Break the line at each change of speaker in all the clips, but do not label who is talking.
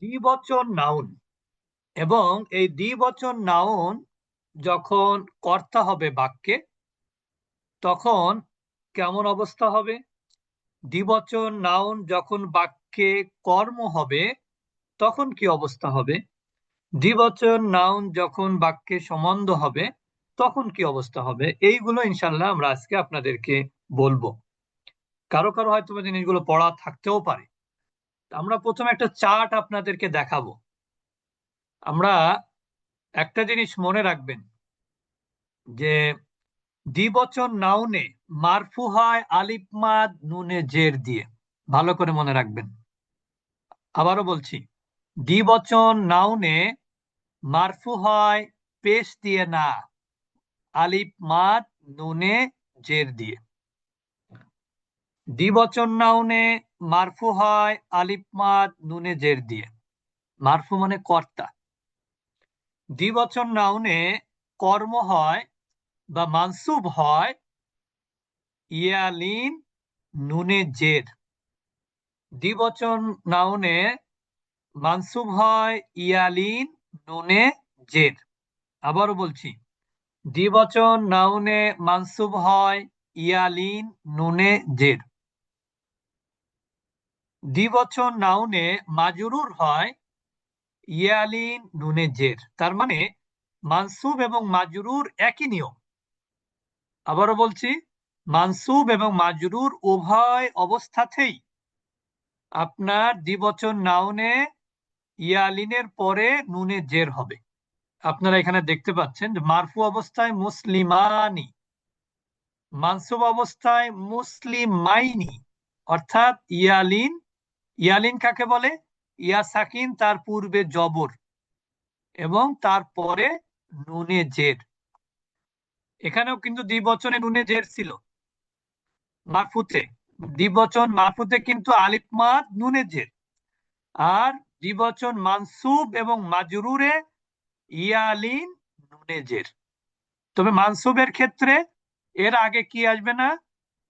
দ্বিবচন noun এবং এই দ্বিবচন noun যখন কর্তা হবে বাক্যে, তখন কেমন অবস্থা হবে? দ্বিবচন নাউন যখন বাক্যে কর্ম হবে, তখন কি অবস্থা হবে? দ্বিবচন নাউন যখন বাক্যে সম্বন্ধ হবে, তখন কি অবস্থা হবে? এইগুলো ইনশাল্লাহ আমরা আজকে আপনাদেরকে বলবো। কারো কারো হয়তো জিনিসগুলো পড়া থাকতেও পারে। আমরা প্রথমে একটা চার্ট আপনাদেরকে দেখাবো। আমরা একটা জিনিস মনে রাখবেন যে দ্বিবচন নাউনে মারফু হয় আলিফ মাদ নুনে জের দিয়ে। ভালো করে মনে রাখবেন। আবারও বলছি, দ্বিবচন নাউনে মারফু হয় পেশ দিয়ে না, আলিফ মাদ নুনে জের দিয়ে। দ্বিবচন নাউনে মারফু হয় আলিফ মাদ নুনে জের দিয়ে। মারফু মানে কর্তা। দ্বিবচন নাউনে কর্ম হয় বা মানসুব হয় ইয়ালিন নুনে জের। দ্বিবচন নাউনে মানসুব হয় ইয়ালিন নুনে জের। আবারও বলছি, দ্বিবচন নাউনে মানসুব হয় ইয়ালিন নুনে জের। দ্বিবচন নাউনে মাজরুর হয় ইয়ালিন নুনে জের। তার মানে মানসুব এবং মাজরুর একই নিয়ম। আবারও বলছি, মানসুব এবং মাজরুর উভয় অবস্থাতেই আপনার দ্বিবচন নাউনে ইয়ালিনের পরে নুনে জের হবে। আপনারা এখানে দেখতে পাচ্ছেন যে মারফু অবস্থায় মুসলিমানি, মানসুব অবস্থায় মুসলিমাইনি, অর্থাৎ ইয়ালিন। ইয়ালিন কাকে বলে? ইয়া সাকিন, তার পূর্বে জবর এবং তারপরে নুনে জের। এখানেও কিন্তু দ্বিবচনে নুনে জের ছিল। মারফুতে, দ্বিবচন মারফুতে কিন্তু আলিফ মাদ নুনে জের। আর দ্বিবচন মানসুব এবং মাজরুরে ইয়ালিন নুনে জের। তবে মানসুবের ক্ষেত্রে এর আগে কি আসবে না?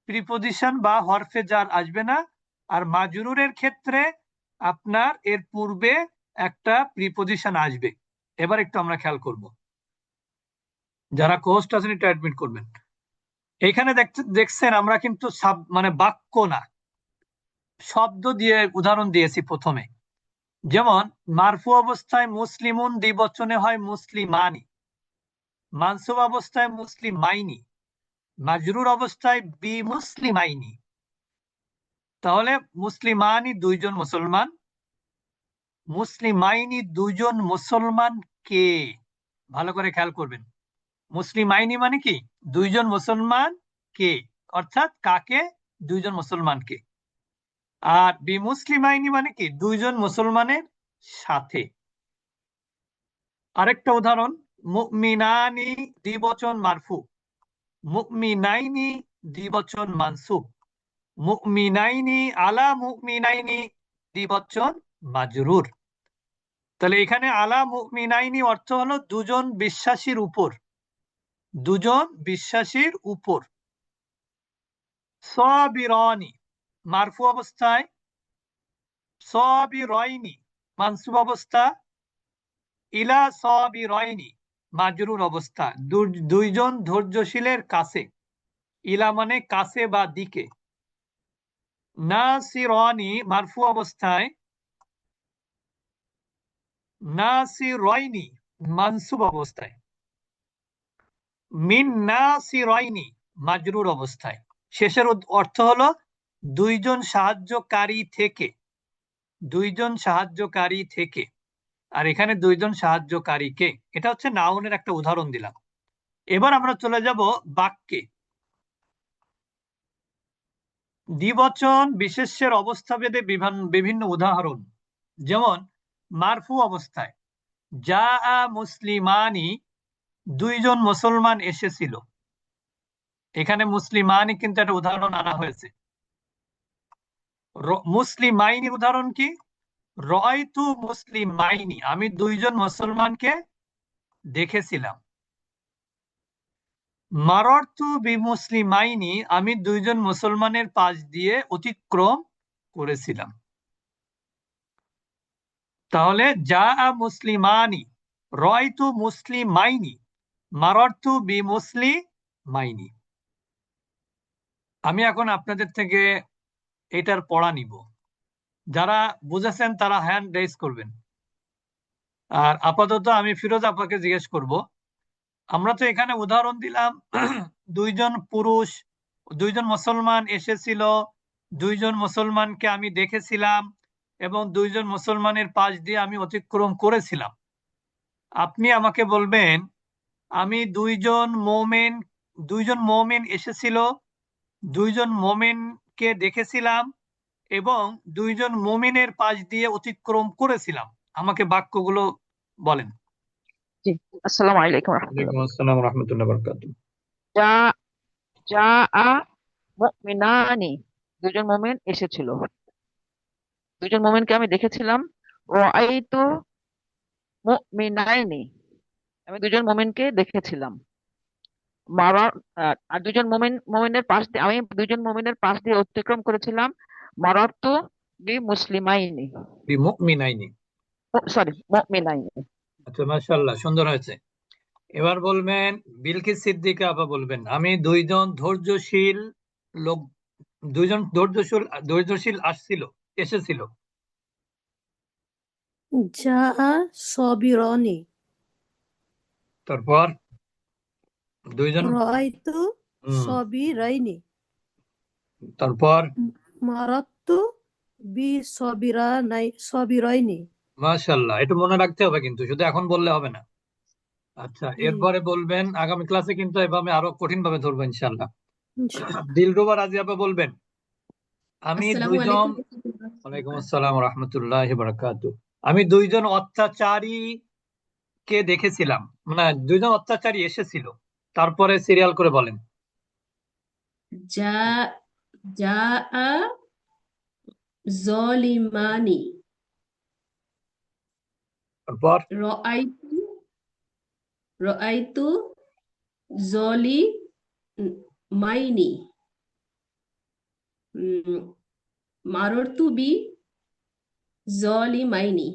প্রিপোজিশন বা হরফে জার আসবে না। আর মাজরুরের ক্ষেত্রে আপনার এর পূর্বে একটা প্রিপোজিশন আসবে। এবার একটু আমরা খেয়াল করব। যারা কোস্ট আছেন একটু অ্যাডমিট করবেন। এখানে দেখছেন আমরা কিন্তু মানে বাক্য না, শব্দ দিয়ে উদাহরণ দিয়েছি প্রথমে। যেমন মারফু অবস্থায় মুসলিমুন দ্বিবচনে হয় মুসলিমানি, মানসুব অবস্থায় মুসলিমাইনি, মাজরুর অবস্থায় বি মুসলিমাইনি। তাহলে মুসলিমানি দুইজন মুসলমান, মুসলিমাইনি দুইজন মুসলমান কে? ভালো করে খেয়াল করবেন। মুসলিমাইনি মানে কি? দুইজন মুসলমান কে, অর্থাৎ কাকে? দুইজন মুসলমানকে। আর বিমুসলিমাইনি মানে কি? দুইজন মুসলমানের সাথে। আরেকটা উদাহরণ, মুমিনানি দ্বিবচন মারফু, মুমিনাইনি দ্বিবচন মানসুব, মুমিনাইনি আলা মুমিনাইনি দ্বিবচন মাজরুর। তাহলে এখানে আলা মুমিনাইনি অর্থ হলো দুজন বিশ্বাসীর উপর, দুজন বিশ্বাসীর উপর। সাবিরানি মারফু অবস্থায়, সাবিরাইনি মানসুব অবস্থা, ইলা সাবিরাইনি মাজরুর অবস্থা, দুইজন ধৈর্যশীলের কাছে। ইলা মানে কাছে বা দিকে। নাসিরানি মারফু অবস্থায়, নাসিরাইনি মানসুব অবস্থায়, মিন নাসিরাইনি মাজরুর অবস্থায়। শেষের অর্থ হলো দুইজন সাহায্যকারী থেকে, দুইজন সাহায্যকারী থেকে। আর এখানে দুইজন সাহায্যকারীকে, এটা হচ্ছে নাউনের একটা উদাহরণ দিলাম। এবার আমরা চলে যাব বাক্যে। দ্বিবচন বিশেষ্যের অবস্থাভেদে বিভিন্ন উদাহরণ, যেমন মারফু অবস্থায় যা মুসলিমানি, দুইজন মুসলমান এসেছিল। এখানে মুসলিমানি কিন্তু একটা উদাহরণ আনা হয়েছে। মুসলিমাইনির উদাহরণ কি? রয়তু মুসলিমাইনি, আমি দুইজন মুসলমানকে দেখেছিলাম। মাররতু বিমুসলিমাইনি, আমি দুইজন মুসলমানের পাশ দিয়ে অতিক্রম করেছিলাম। তাহলে যা মুসলিমানি, রয়তু মুসলিমাইনি, মাররতু বি মুসলিমাইনি। আমি এখন আপনাদের থেকে এটার পড়া নিব। যারা বুঝেছেন তারা হ্যান্ড রেজ করবেন। আর আপাতত আমি ফিরোজ আপাকে জিজ্ঞেস করব, আমরা তো এখানে উদাহরণ দিলাম দুইজন পুরুষ, দুইজন মুসলমান এসেছিল, দুইজন মুসলমানকে আমি দেখেছিলাম এবং দুইজন মুসলমানের পাশ দিয়ে আমি অতিক্রম করেছিলাম। আপনি আমাকে বলবেন আমি দুইজন মোমেন এসেছিল, দুইজন মোমেনকে দেখেছিলাম এবং দুইজন মোমেনের পাশ দিয়ে অতিক্রম করেছিলাম। আমাকে বাক্যগুলো বলেন।
জি, আসসালামু আলাইকুম
ওয়ালাইকুম
রহমতুল্লাহ।
আসসালাম রহমতুল্লাহ বারাকাতুহু।
যা যা আ মুমিনানি, দুজন মুমিন এসেছিল, দুজন মুমিনকে আমি দেখেছিলাম। রাআইতু মুমিনাইনি, আমি দুজন মুমিনকে দেখেছিলাম। মারা আর দুজন মুমিনের পাশ দিয়ে, আমি দুজন মুমিনের পাশ দিয়ে অতিক্রম করেছিলাম। মারাতু বি মুসলিমাইনি,
বিমুমিনাইনি।
সরি মুমিনাইনি।
আচ্ছা, মাশাআল্লাহ, সুন্দর হয়েছে। এবার বলবেন, বিলকিস সিদ্দিকা আপা বলবেন আমি দুইজন ধৈর্যশীল লোক, দুইজন ধৈর্যশীল ধৈর্যশীল এসেছিল।
জাআ সবিরনি,
তারপর দুইজন,
রাআইতু
হুম,
সবিরাইনি,
তারপর
মারাত্তু সবিরাইনি।
মাশাআল্লাহ, এটা মনে রাখতে হবে কিন্তু, শুধু এখন বললে হবে না। আচ্ছা,
জি,
এরপরে বলবেন, আগামী ক্লাসে কিন্তু এভাবে আরো কঠিন ভাবে ধরবো ইনশাআল্লাহ।
ইনশাআল্লাহ।
দিলরুবা রাজি আপা বলবেন আমি
আসসালামু
দুইজন,
আলাইকুম।
ওয়ালাইকুম আসসালাম রহমতুল্লাহ বারাকাতু, আমি দুইজন অত্যাচারী কে দেখেছিলাম, মানে দুইজন অত্যাচারী এসেছিল। তারপরে সিরিয়াল করে বলেন।
যা যা জলিমানি,
তারপর
রাআইতু রাআইতু জলিমাইনি, মাররতু বি জলিমাইনি।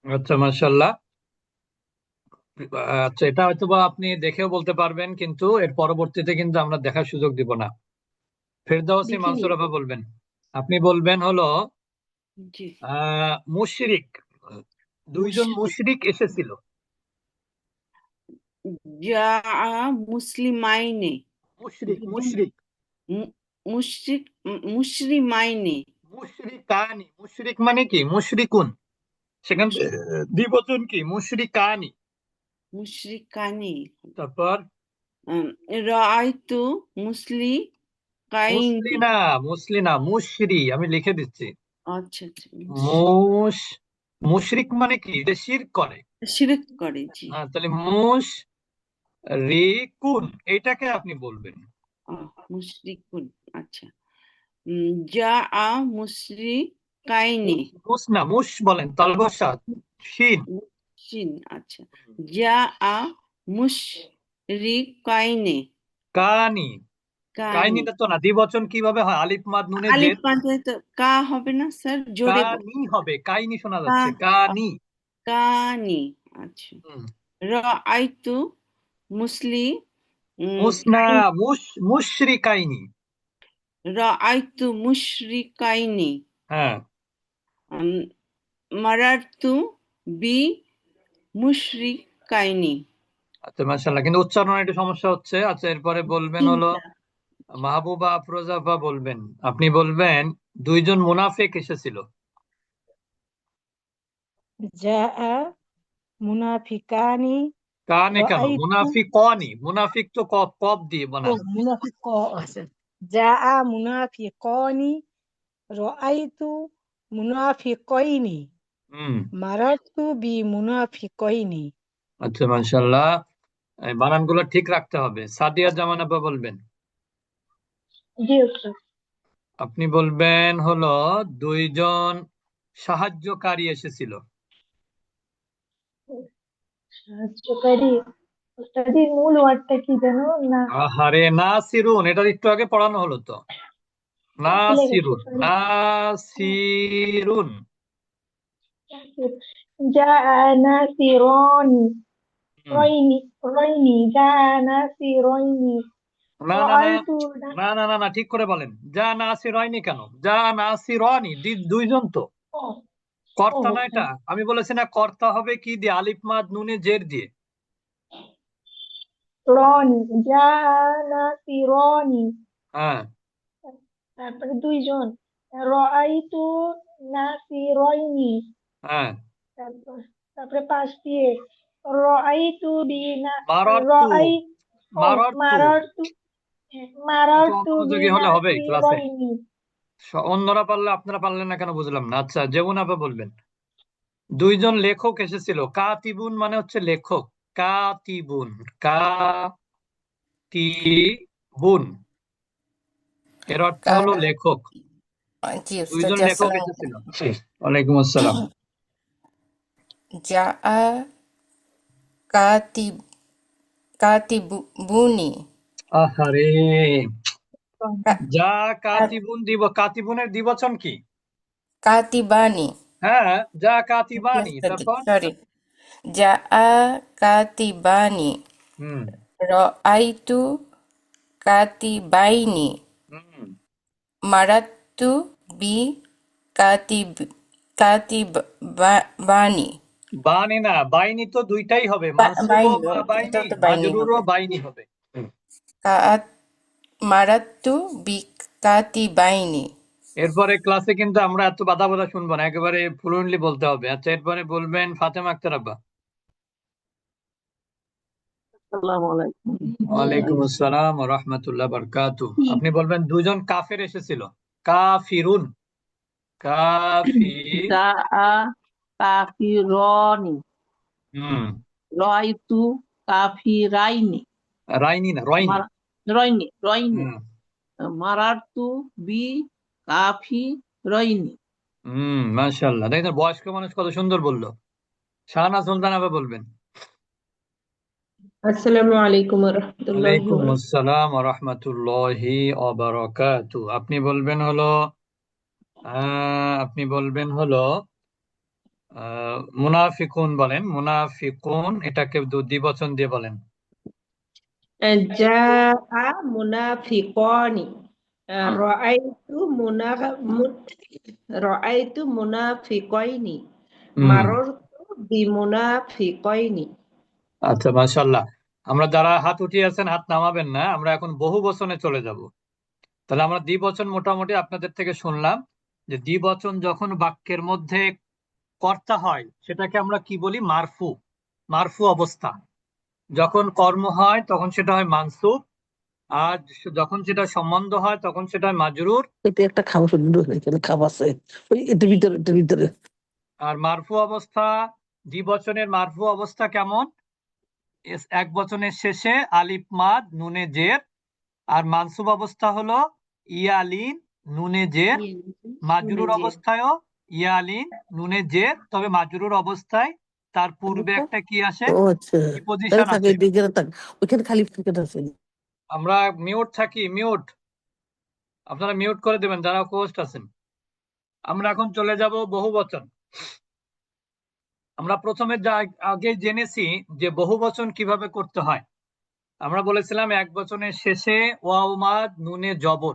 আচ্ছা, মাশাআল্লাহ। আচ্ছা, এটা হয়তো বা আপনি দেখেও বলতে পারবেন, কিন্তু এর পরবর্তীতে কিন্তু আমরা দেখার সুযোগ দিব না। ফেরদাউসি
দেখিনি।
মানসুর আপা বলবেন, আপনি বলবেন হলো
জি,
মুশরিক, দুইজন মুশরিক এসেছিল।
যা মুসলিমাইনে,
মুশরিক
দুজন
মুশরিক
মুসলিমাইনে,
মুশরিকানি, মুশরিক মানে কি মুশরিকুন, সেখান থেকে দ্বিবচন কি মুশরিকানি।
মুশরিকানি।
তারপর
রাআইতু মুসলিকাইনি।
মুসলিনা, মুসলিনা মুশরি, আমি লিখে দিচ্ছি।
আচ্ছা আচ্ছা,
মুশ মুশরিক মানে কি, যে শিরক করে।
শিরক করে, জি।
তাহলে মুশ রিকুন, এটাকে আপনি বলবেন।
মুশরিকুন। আচ্ছা, যা মুসলিকাইনি,
মুস না, মুশ বলেন, তালবসা শিন।
শিন। আচ্ছা, যা মুশরিকাইনি,
কানি,
কানি।
কাহিনীটা তো না, দ্বিবচন কিভাবে হয়, আলিফ মাদ নুনে
আলিফ
জের।
পান্তে তো কা হবে না স্যার, জোরে
কানি হবে, কাইনি শোনা
কা,
যাচ্ছে, কানি।
কানি। আচ্ছা,
হুম।
রাআইতু মুসলি
মুসনা, মুশরিকাইনি।
রাআইতু মুশরিকাইনি,
হ্যাঁ।
মারারতু বি মুশরিকাইনি।
আচ্ছা, মাশাআল্লাহ, কিন্তু উচ্চারণে একটু সমস্যা হচ্ছে। আচ্ছা, এরপরে বলবেন হলো
তিনটা।
মাহবুবা আফরোজাফা বলবেন, আপনি বলবেন দুইজন মুনাফিক এসেছিল।
জাআ মুনাফিকানি,
কানে কেন,
রাআইতু
মুনাফিক কনি, মুনাফিক তো কফ কফ দিয়ে
ও
বানান।
মুনাফিক আছে। জাআ মুনাফিকানি, রাআইতু মুনাফিকাইনি,
হুম।
মারারতু বি মুনাফিকাইনি।
আচ্ছা, মাশাআল্লাহ, এই বানানগুলো ঠিক রাখতে হবে। সাদিয়া জামান আপা বলবেন,
জি স্যার।
আপনি বলবেন হলো দুইজন সাহায্যকারী এসেছিল।
সাহায্যকারী, ওস্তাদের মূল ওয়ার্ডটা কি যেন? না,
আহারে, নাসিরুন, এটা একটু আগে পড়ানো হলো তো।
ভুলে গেছি,
নাসিরুন,
সরি।
নাসিরুন।
নাসির জা নাসিরানি
হুম।
রয়নি রয়নি জা নাসিরাইনি
না না না
রাআইতু
না না না না ঠিক করে বলেন। যা নাসিরাইনি কেন? যা নাসিরানি দুইজন তো।
ও ও
কর্তা না এটা? আমি বলেছি না কর্তা হবে কি দিয়ে? আলিফ মাদ নুনে জের দিয়ে।
রনি জা নাসিরানি
হ্যাঁ
তারপরে দুইজন রাআইতু নাসিরাইনি
হ্যাঁ।
তারপর তারপরে পাশ দিয়ে রাআইতু বিনা
মারারতু
রাআই ও
মারারতু
মারারতু
একটু
মারারতু
অমনোযোগী হলে হবে ক্লাসে।
বিনাসিরাইনি
অন্যরা পারলে আপনারা পারলেন না কেন বুঝলাম না। আচ্ছা যেমন আপনি বলবেন। দুইজন লেখক এসেছিল। কাতিবুন মানে হচ্ছে লেখক। কাতিবুন কাতিবুন এর অর্থ হলো লেখক।
জি উস্তাদ,
দুইজন
জি,
লেখক
আসসালামু
এসেছিল। ওয়ালাইকুম আসসালাম।
জা কাতিব কাতিবুনি
আহারে
কা-
যা
কা-
কাতিবুন কাতিবুনের দ্বিবচন কি?
কাতিবানি।
হ্যাঁ যা
জি
কাতিবানি।
উস্তাদ,
তারপর
সরি। জা কাতিবানি
হুম
রাআইতু কাতিবাইনি
হুম
মারাত্তু বি কাতিব কাতিবানি
বানি না বাইনি তো দুইটাই হবে। মানসুবও
বাইনি,
বাইনি,
এটাও তো বাইনি
মাজরুরও
হবে।
বাইনি হবে।
মারাত্তু বি কাতিবাইনি।
এরপরে ক্লাসে কিন্তু আমরা এত বাধা বাধা শুনবো না, একেবারে ফ্লুয়েন্টলি বলতে হবে। আচ্ছা এরপরে বলবেন ফাতেমা আক্তার আব্বা।
আসসালামু আলাইকুম।
ওয়ালাইকুম আসসালাম ওয়া রাহমাতুল্লাহ বারাকাতু। আপনি বলবেন দুজন কাফের এসেছিল। কাফিরুন কাফি
জা কাফিরনি
হুম
রাআইতু কাফিরাইনি
রাইনি না রয়নি।
মার রয়নি রয়নি
হুম
মারারতু বি কাফিরাইনি।
মাশাআল্লাহ। দেখেন বয়স্ক মানুষ কত সুন্দর বললো। শাহানা সুলতান আবার বলবেন।
আসসালামু আলাইকুম ওয়া রাহমাতুল্লাহি ওয়া
ওয়ালাইকুম
বারাকাতুহু।
আসসালাম ওয়া রাহমাতুল্লাহি ওয়া বারাকাতু। আপনি বলবেন হলো মুনাফিকুন বলেন। মুনাফিকুন এটাকে দ্বিবচন দিয়ে বলেন।
জাআ মুনাফিকানি
হুম
রাআইতু মুনাফিকাইনি
হুম।
মারারতু বিমুনাফিকাইনি।
আচ্ছা মাশাআল্লাহ। আমরা যারা হাত উঠিয়ে আছেন হাত নামাবেন না। আমরা এখন বহু বচনে চলে যাব। তাহলে আমরা দ্বিবচন মোটামুটি আপনাদের থেকে শুনলাম যে দ্বিবচন যখন বাক্যের মধ্যে কর্তা হয় সেটাকে আমরা কি বলি? মারফু। মারফু অবস্থা। যখন কর্ম হয় তখন সেটা হয় মানসুব। আর যখন সেটা সম্বন্ধ হয় তখন সেটা হয় মাজরুর।
এটা একটা খাবার সুন্দর এখানে খাবার আছে ওই এটার ভিতরে
আর মারফু অবস্থা, দ্বিবচনের মারফু অবস্থা কেমন? এক বচনের শেষে আলিফ মাদ নুনে জের। আর মানসুব অবস্থা হলো ইয়ালিন নুনে জের। মাজরুর অবস্থায়ও ইয়ালিন নুনে জের, তবে মাজরুর অবস্থায় তার পূর্বে একটা কি আসে?
ও আচ্ছা তাহলে
প্রিপজিশন
থাকে
আসে।
দিকে থাক ওইখানে খালি পকেট আছে
আমরা মিউট থাকি। মিউট আপনারা মিউট করে দেবেন যারা হোস্ট আছেন। আমরা এখন চলে যাব বহুবচন। আমরা প্রথমে আগে জেনেছি যে বহুবচন কিভাবে করতে হয়। আমরা বলেছিলাম এক বচনের শেষে ওয়াও মাদ নুনে জবর।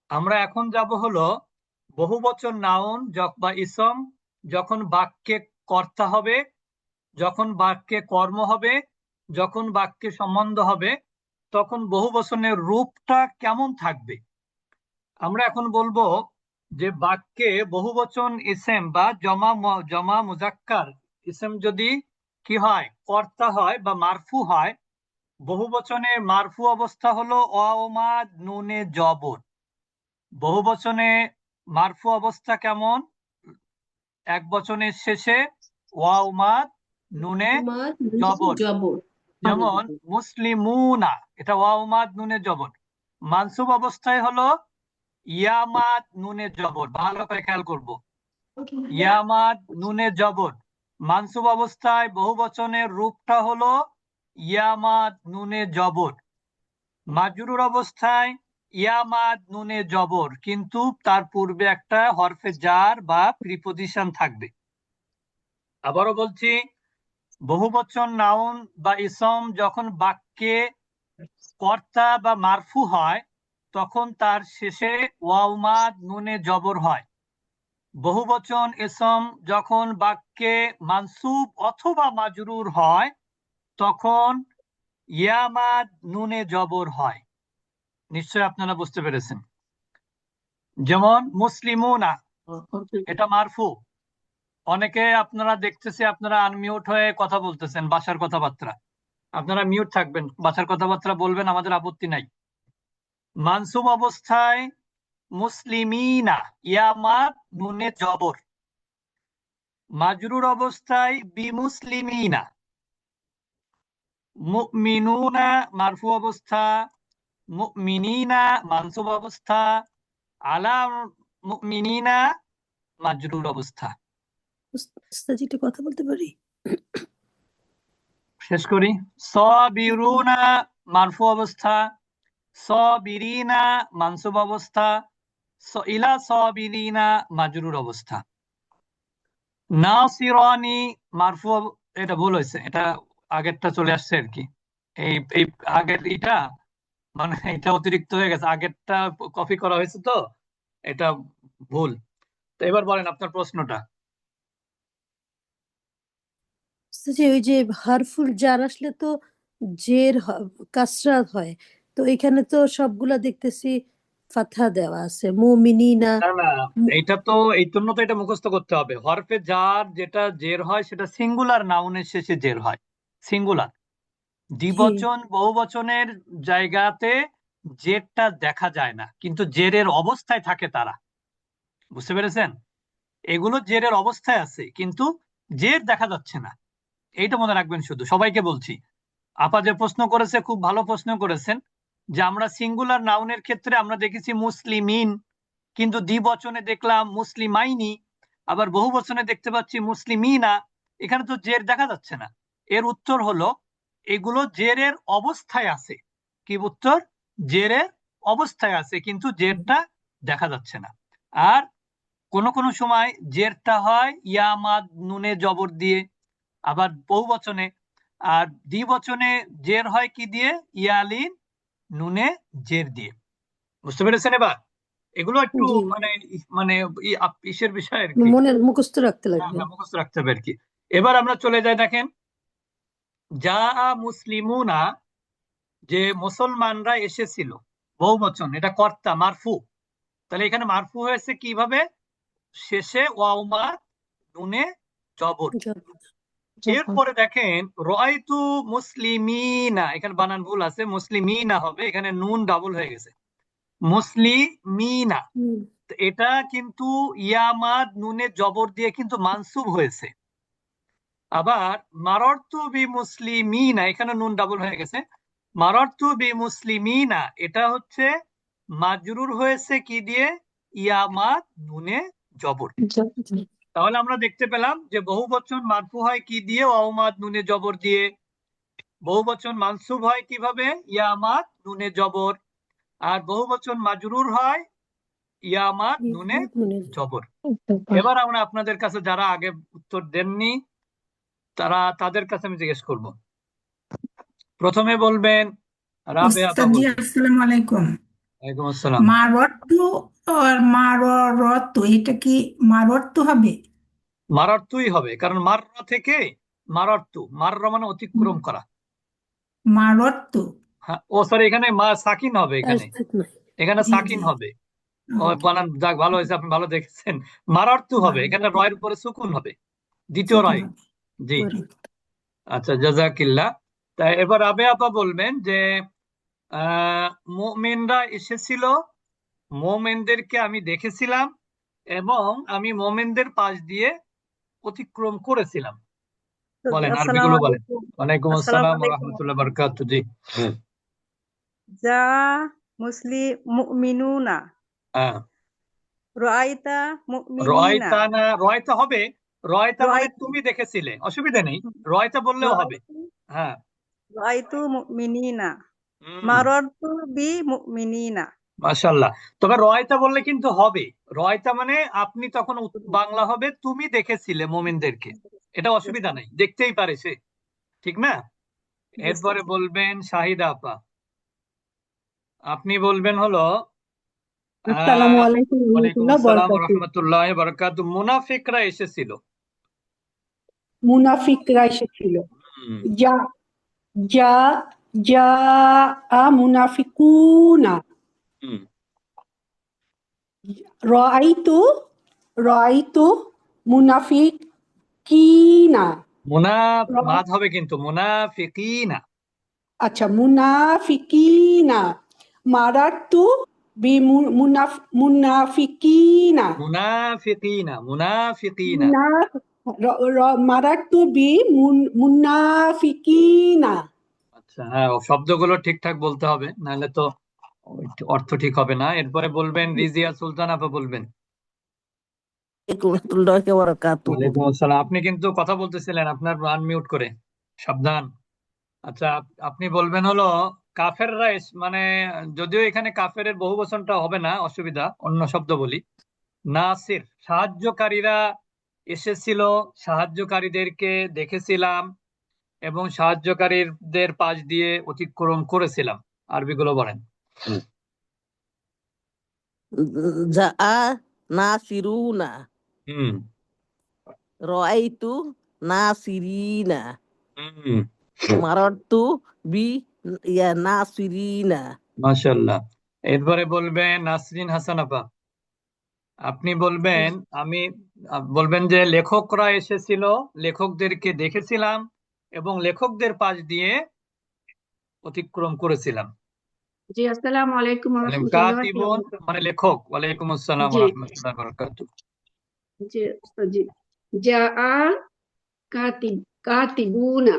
আমরা এখন যাব হলো বহুবচন নাউন বা ইসম যখন বাক্যে কর্তা হবে, যখন বাক্যে কর্ম হবে, যখন বাক্যে সম্বন্ধ হবে, তখন বহুবচনের রূপটা কেমন থাকবে। আমরা এখন বলবো যে বাক্যে বহুবচন ইসেম বা জমা মুজাক্কার ইসেম যদি কি হয়? কর্তা হয় বা মারফু হয়। বহুবচনে মারফু অবস্থা হলো ওয়াওমাদ নুনে জবর। বহুবচনে মারফু অবস্থা কেমন? এক বচনের শেষে ওয়াওমাদ নুনে জবর।
জবর।
যেমন মুসলিমুনা, এটা ওয়াওমাদ নুনে জবর। মানসুব অবস্থায় হলো ইয়ামাদ নুনে জবর। ভালো করে খেয়াল করব। ইয়ামাদ নুনে জবর। মানসুব অবস্থায় বহুবচনের রূপটা হলো ইয়ামাদ নুনে জবর। মাজরুর অবস্থায় ইয়ামাদ নুনে জবর, কিন্তু তার পূর্বে একটা হরফে জার বা প্রিপোজিশন থাকবে। আবারও বলছি, বহুবচন নাউন বা ইসম যখন বাক্যে কর্তা বা মারফু হয় তখন তার শেষে ওয়াউমাদ নুনে জবর হয়। বহুবচন ইসম যখন বাক্যে মানসুব অথবা মাজরুর হয় তখন ইয়ামাদ নুনে জবর হয়। নিশ্চয় আপনারা বুঝতে পেরেছেন। যেমন মুসলিমুনা, এটা মারফু। অনেকে আপনারা দেখতেছি আপনারা আনমিউট হয়ে কথা বলতেছেন, বাসার কথাবার্তা। আপনারা মিউট থাকবেন, বাসার কথাবার্তা বলবেন, আমাদের আপত্তি নাই। মানসুব অবস্থায় মুসলিমিনা ইয়ামাদ নুনে জবর, মাজরুর অবস্থায় বিমুসলিমিনা। মুমিনুনা মারফু অবস্থা, মুমিনিনা মানসুব অবস্থা, আলা মুমিনিনা মাজরুর অবস্থা।
উস্তাদ একটু কথা বলতে পারি?
শেষ করি। সাবিরুনা মারফু অবস্থা, সাবিরিনা মানসুব অবস্থা, ইলা সাবিরিনা মাজরুর অবস্থা। নাসিরানি মারফু, এটা ভুল হয়েছে, এটা আগেরটা চলে আসছে আর কি। এই আগের এটা মানে এটা অতিরিক্ত হয়ে গেছে, আগেরটা কপি করা হয়েছে তো এটা ভুল। তো এবার বলেন আপনার প্রশ্নটা।
উস্তাদ, ওই যে হারফুল জার আসলে তো জের কাসরা হয়, তো এখানে তো সবগুলা দেখতেছি ফাতহা দেওয়া আছে। মুমিনিনা
না না, এটা তো এই জন্য তো এটা মুখস্থ করতে হবে। হরফে জার যেটা জের হয় সেটা সিঙ্গুলার নাউনের শেষে জের হয়, সিঙ্গুলার। দ্বিবচন বহুবচনের জায়গাতে জেরটা দেখা যায় না, কিন্তু জেরের অবস্থায় থাকে তারা। বুঝতে পেরেছেন? এগুলো জেরের অবস্থায় আছে কিন্তু জের দেখা যাচ্ছে না, এইটা মনে রাখবেন। শুধু সবাইকে বলছি, আপা যে প্রশ্ন করেছে খুব ভালো প্রশ্ন করেছেন, যে আমরা সিঙ্গুলার নাউনের ক্ষেত্রে আমরা দেখেছি মুসলিমিন, কিন্তু দ্বিবচনে দেখলাম মুসলিমাইনি, আবার বহুবচনে দেখতে পাচ্ছি মুসলিমিনা, এখানে তো জের দেখা যাচ্ছে না। এর উত্তর হলো এগুলো জেরের অবস্থায় আছে। কি উত্তর? জেরের অবস্থায় আছে কিন্তু জেরটা দেখা যাচ্ছে না। আর কোন কোন সময় জেরটা হয় ইয়ামাদ নুনে জবর দিয়ে, আবার বহুবচনে। আর দ্বিবচনে জের হয় কি দিয়ে? ইয়ালিন নুনে জের দিয়ে। বুঝতে পেরেছেন এবার? এগুলো একটু
জি,
মানে মানে ইসের বিষয় আর কি,
মনে মুখস্থ রাখতে লাগবে।
মুখস্থ রাখতে হবে আর কি। এবার আমরা চলে যাই, দেখেন যা মুসলিমুনা, যে মুসলমানরা এসেছিল, বহুবচন, এটা কর্তা মারফু। তাহলে এখানে মারফু হয়েছে কিভাবে? শেষে ওয়াউমাদ নুনে জবর। এরপরে দেখেন রাআইতু মুসলিমিনা, এখানে বানান ভুল আছে, মুসলিমিনা হবে, এখানে নুন ডাবল হয়ে গেছে, মুসলিমিনা। তো এটা কিন্তু ইয়ামাদ নুনে জবর দিয়ে কিন্তু মানসুব হয়েছে। আবার মাররতু বি মুসলিমিনা, এখানে নুন ডাবল হয়ে গেছে, মাররতু বি মুসলিমিনা, এটা হচ্ছে মাজরুর হয়েছে কি দিয়ে? ইয়ামাদ নুনে জবর। তাহলে আমরা দেখতে পেলাম যে বহুবচন মারফু হয় কি দিয়ে? ওয়াউমাদ নুনে জবর দিয়ে। বহুবচন মানসুব হয় কিভাবে? ইয়ামাদ নুনে জবর। আর বহুবচন মাজরুর হয় ইয়ামাদ নুনে জবর। এবার আমরা আপনাদের কাছে যারা আগে উত্তর দেননি তাদের কাছে আমি জিজ্ঞেস করব। প্রথমে বলবেন রাবেয়া আপা,
উস্তাদ জি,
বলবেন।
আসসালামু আলাইকুম।
ওয়ালাইকুম আসসালাম।
মাররতু আর মাররতু, এটা কি মাররতু হবে?
মারার্তুই হবে, কারণ মাররা থেকে মারার্তু, মাররা মানে অতিক্রম করা।
মাররতু।
হ্যাঁ, ও সরি, এখানে সাকিন হবে, এখানে
জি
সাকিন
জি,
হবে। ও
ওকে,
বানান যাক, ভালো হয়েছে, আপনি ভালো দেখেছেন। মারার্তু হবে, এখানে রয়ের উপরে সুকুন হবে, দ্বিতীয়
সুকুন
রয়।
হবে।
জি,
পরে।
আচ্ছা, জাযাকিল্লাহ। তাই এবার রাবে আপা বলবেন যে মুমিনরা এসেছিল, মুমিনদেরকে আমি দেখেছিলাম এবং আমি মুমিনদের পাশ দিয়ে অতিক্রম করেছিলাম। বলেন, আরবিগুলো বলেন। ওয়ালাইকুম আসসালাম ওয়া রাহমাতুল্লাহি ওয়া বারাকাতুহু। জি,
যা মুমিনুনা,
হ্যাঁ,
রাআইতা মুমিনিনা,
রয়তা না, রয়তা হবে, রয়তা মানে
রাআইতু
তুমি দেখেছিলে, অসুবিধা নেই, রয়তা বললেও হবে।
রাআইতু
হ্যাঁ,
রাআইতু মুমিনিনা,
হুম,
মাররতু বি মুমিনিনা।
মাশাআল্লাহ। তবে রয়তা বললে কিন্তু হবে। রয়তা মানে আপনি তখন বাংলা হবে তুমি দেখেছিলে মোমিনদেরকে, এটা অসুবিধা নাই, দেখতেই পারে সে, ঠিক না? এরপরে বলবেন শাহিদা আপা, আপনি বলবেন হলো
আসসালামু আলাইকুম
ওয়ালাইকুম
রহমতুল্লাহ
আসসালাম ওয়া
বরকাতু।
রাহমাতুল্লাহি ওয়া বারাকাতুহু। মুনাফিকরা এসেছিল।
মুনাফিকরা এসেছিল।
হুম,
যা যা যা মুনাফিকুনা।
হুম।
রাআইতু রাআইতু মুনাফিকিনা।
মাদ হবে কিন্তু মুনাফিকিনা।
আচ্ছা, মুনাফিকিনা। মারারতু মুনাফিকিনা।
মুনাফিকিনা।
মারারতু মুনাফিকিনা।
আচ্ছা, হ্যাঁ, শব্দগুলো ঠিকঠাক বলতে হবে, নাহলে তো অর্থ ঠিক হবে না। এরপরে বলবেন রিজিয়া সুলতান আপা, বলবেন। ওয়ালাইকুম আসসালাম। আপনি কিন্তু কথা বলতেছিলেন আপনার আনমিউট করে, সাবধান। আচ্ছা, আপনি বলবেন হলো কাফেররা মানে যদিও এখানে কাফেরের বহুবচনটা হবে না, অসুবিধা, অন্য শব্দ বলি। নাসির, সাহায্যকারীরা এসেছিল, সাহায্যকারীদেরকে দেখেছিলাম এবং সাহায্যকারীদের পাশ দিয়ে অতিক্রম করেছিলাম। আরবিগুলো বলেন।
জাআ নাসিরুনা,
হুম,
রাআইতু নাসিরিনা,
হুম,
মারারতু বি নাসিরিনা।
মাশাআল্লাহ। এরপরে বলবেন নাসরিন হাসান আপা, আপনি বলবেন বলবেন যে লেখকরা এসেছিল, লেখকদেরকে দেখেছিলাম এবং লেখকদের পাশ দিয়ে অতিক্রম করেছিলাম।
জি, আসসালামু আলাইকুম ওয়া রাহমাতুল্লাহি ওয়া
কাতিবুন
বারাকাতুহু।
মানে লেখক। ওয়ালাইকুম আসসালাম ওয়া
জি
রাহমাতুল্লাহি ওয়া বারাকাতুহু।
জি উস্তাদ জি। জাআ কাতিবুনা।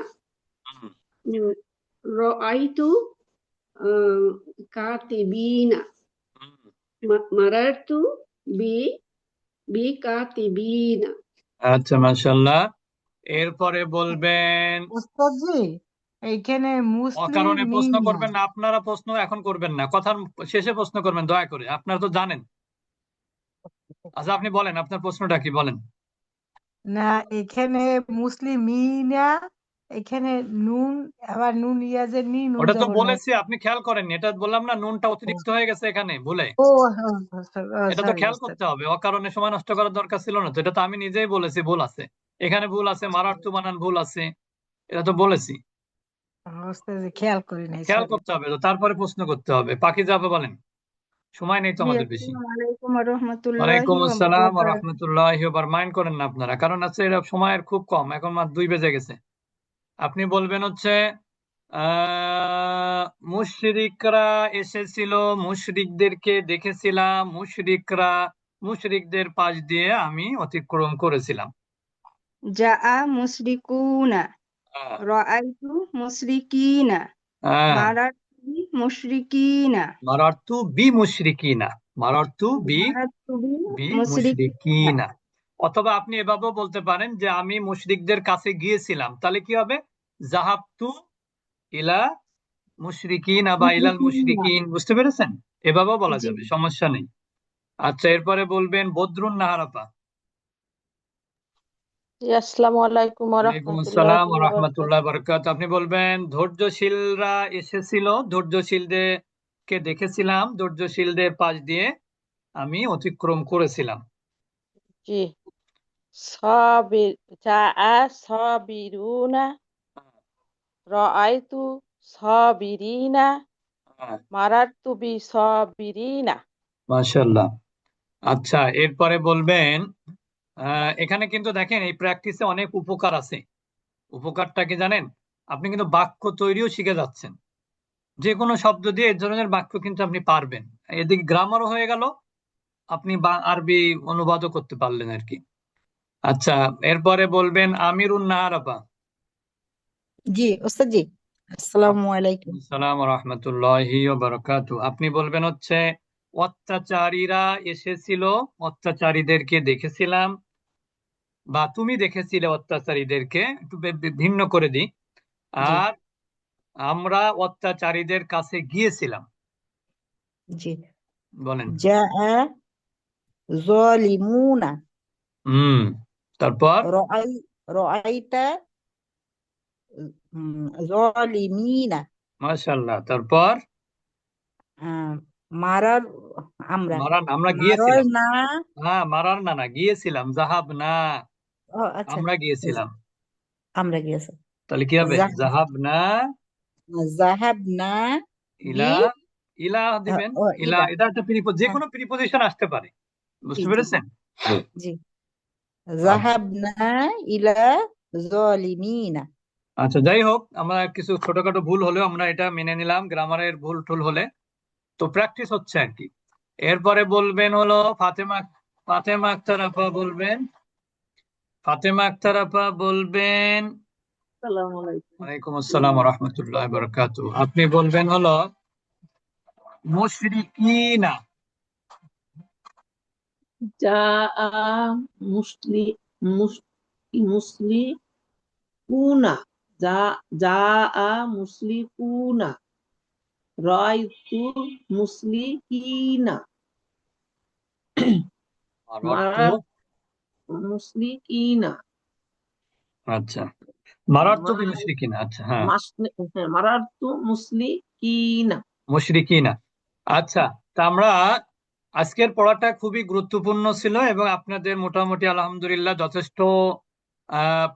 হুম,
রাআইতু কাতিবিনা।
হুম।
মারারতু বিকাতিবিনা।
আচ্ছা, মাশাআল্লাহ। এরপরে বলবেন
ওস্তাদজি, এইখানে মুসলিম
অকারণে প্রশ্ন
মিনা।
করবেন না, আপনারা প্রশ্ন এখন করবেন না, কথার শেষে প্রশ্ন করবেন দয়া করে, আপনারা তো জানেন। আচ্ছা, আপনি বলেন আপনার প্রশ্নটা কি, বলেন।
না, এখানে মুসলিম মিনা, এখানে নুন, আবার নুন ইয়াজের নি, নুন
ওটা তো
জবর নাই।
বলেছি, আপনি খেয়াল করেননি, এটা বললাম না, নুনটা অতিরিক্ত হয়ে গেছে এখানে ভুলে।
ও
এটা তো
সরি
খেয়াল
ওস্তাদ।
করতে হবে, অকারণে সময় নষ্ট করার দরকার ছিল না তো। এটা তো আমি নিজেই বলেছি ভুল আছে, এখানে ভুল আছে, মারার্থ বানান ভুল আছে, এটা তো বলেছি।
ওস্তাদজি খেয়াল করি নাই,
খেয়াল
সরি।
করতে হবে তো, তারপরে প্রশ্ন করতে হবে। পাকিজা আপা বলেন, সময় নেই তো
জি,
আমাদের বেশি।
আসসালামু আলাইকুম ওয়া রাহমাতুল্লাহি
ওয়ালাইকুম
ওয়া
আসসালাম ওয়া
বারাকাতুহু।
রাহমাতুল্লাহি ওয়া বারাকাতুহু। মাইন্ড করেন না আপনারা, কারণ আছে এটা সময়ের খুব কম, এখন মাত্র 2 বেজে গেছে। আপনি বলবেন হচ্ছে মুশরিকরা এসেছিল, মুশরিকদেরকে দেখেছিলাম, মুশরিকদের পাশ দিয়ে আমি অতিক্রম করেছিলাম।
জাআ মুশরিকুনা।
আহ,
রাআইতু মুশরিকিনা।
আহ,
মারারতু মুশরিকিনা।
মারারতু বি মুশরিকিনা, মারারতু
মারারতু
বি
মুশরিকিনা।
মুশরিকিনা। অথবা আপনি এভাবেও বলতে পারেন যে আমি মুশরিকদের কাছে গিয়েছিলাম, তাহলে কি হবে? জাহাবতু ইলা মুশরিকিনা বা ইলাল
মুশরিকিনা।
মুশরিকিন, বুঝতে পেরেছেন? এভাবেও বলা
জি
যাবে, সমস্যা নেই। আচ্ছা, এরপরে বলবেন বদরুন নাহার আপা।
জি, আসসালামু আলাইকুম ওয়া
ওয়ালাইকুম আসসালাম
রাহমাতুল্লাহি
ওয়া
ওয়া
রাহমাতুল্লাহি ওয়া বারাকাতুহু। আপনি বলবেন ধৈর্যশীলরা এসেছিল, ধৈর্যশীলদেরকে দেখেছিলাম, ধৈর্যশীলদের পাশ দিয়ে আমি অতিক্রম করেছিলাম।
জি। সাবির জাআ সাবিরুনা, রাআইতু সাবিরিনা,
হ্যাঁ,
মারারতু বিসাবিরিনা।
মাশাআল্লাহ। আচ্ছা, এরপরে বলবেন এখানে কিন্তু দেখেন এই প্র্যাকটিসে অনেক উপকার আছে। উপকারটা কি জানেন? আপনি কিন্তু বাক্য তৈরিও শিখে যাচ্ছেন, যে কোনো শব্দ দিয়ে এই ধরনের বাক্য কিন্তু আপনি পারবেন। এদিকে গ্রামারও হয়ে গেল, আপনি আরবি অনুবাদও করতে পারলেন আর কি। আচ্ছা, এরপরে বলবেন আমিরুন নাহার আপা।
জি ওস্তাদজি, আসসালামু আলাইকুম।
আসসালাম ওয়া রাহমাতুল্লাহি ওয়া বারাকাতুহু। আপনি বলবেন হচ্ছে অত্যাচারীরা এসেছিল, অত্যাচারীদেরকে দেখেছিলাম, বা তুমি দেখেছিলে অত্যাচারীদেরকে, একটু ভিন্ন করে দিই।
জি
আর আমরা অত্যাচারীদের কাছে গিয়েছিলাম।
জি
বলেন।
জাআ যালিমুনা
তারপর
রাআইতা যালিমিনা
মাশাআল্লাহ। তারপর
মারার
আমরা গিয়েছিলাম।
মারার না
হ্যাঁ, মারার না গিয়েছিলাম। জাহাব না,
আচ্ছা
আমরা গিয়েছিলাম।
আমরা গিয়েছি
তাহলে কি হবে? জাহাব না
জাহাবনা
ইলা, ইলা দিবেন। ইলা, এটা একটা যে কোনো প্রিপজিশন আসতে পারে, বুঝতে পেরেছেন?
জি জাহাবনা ইলা যালিমিনা।
আচ্ছা, যাই হোক, আমরা কিছু ছোটখাটো ভুল হলেও আমরা এটা মেনে নিলাম, গ্রামারের ভুল টুল হলে তো প্র্যাকটিস হচ্ছে আর কি। এরপরে বলবেন হলো ফাতেমা আক্তার আপা বলবেন। ফাতেমা আক্তার আপা বলবেন ওয়ালাইকুম আসসালাম ওয়া রাহমাতুল্লাহি ওয়া বারাকাতুহু। আপনি বলবেন হলো মুশরিকিনা।
মুসলিকুনা জাআ মুসলিকুনা রাআইতু মুসলিকিনা মুসলিকিনা।
আচ্ছা, মারারতু বিমুশরিকিনা। আচ্ছা, হ্যাঁ,
মারারতু মুসলিকিনা।
মুশরিকিনা। আচ্ছা, তা আমরা আজকের পড়াটা খুবই গুরুত্বপূর্ণ ছিল এবং আপনাদের মোটামুটি আলহামদুলিল্লাহ যথেষ্ট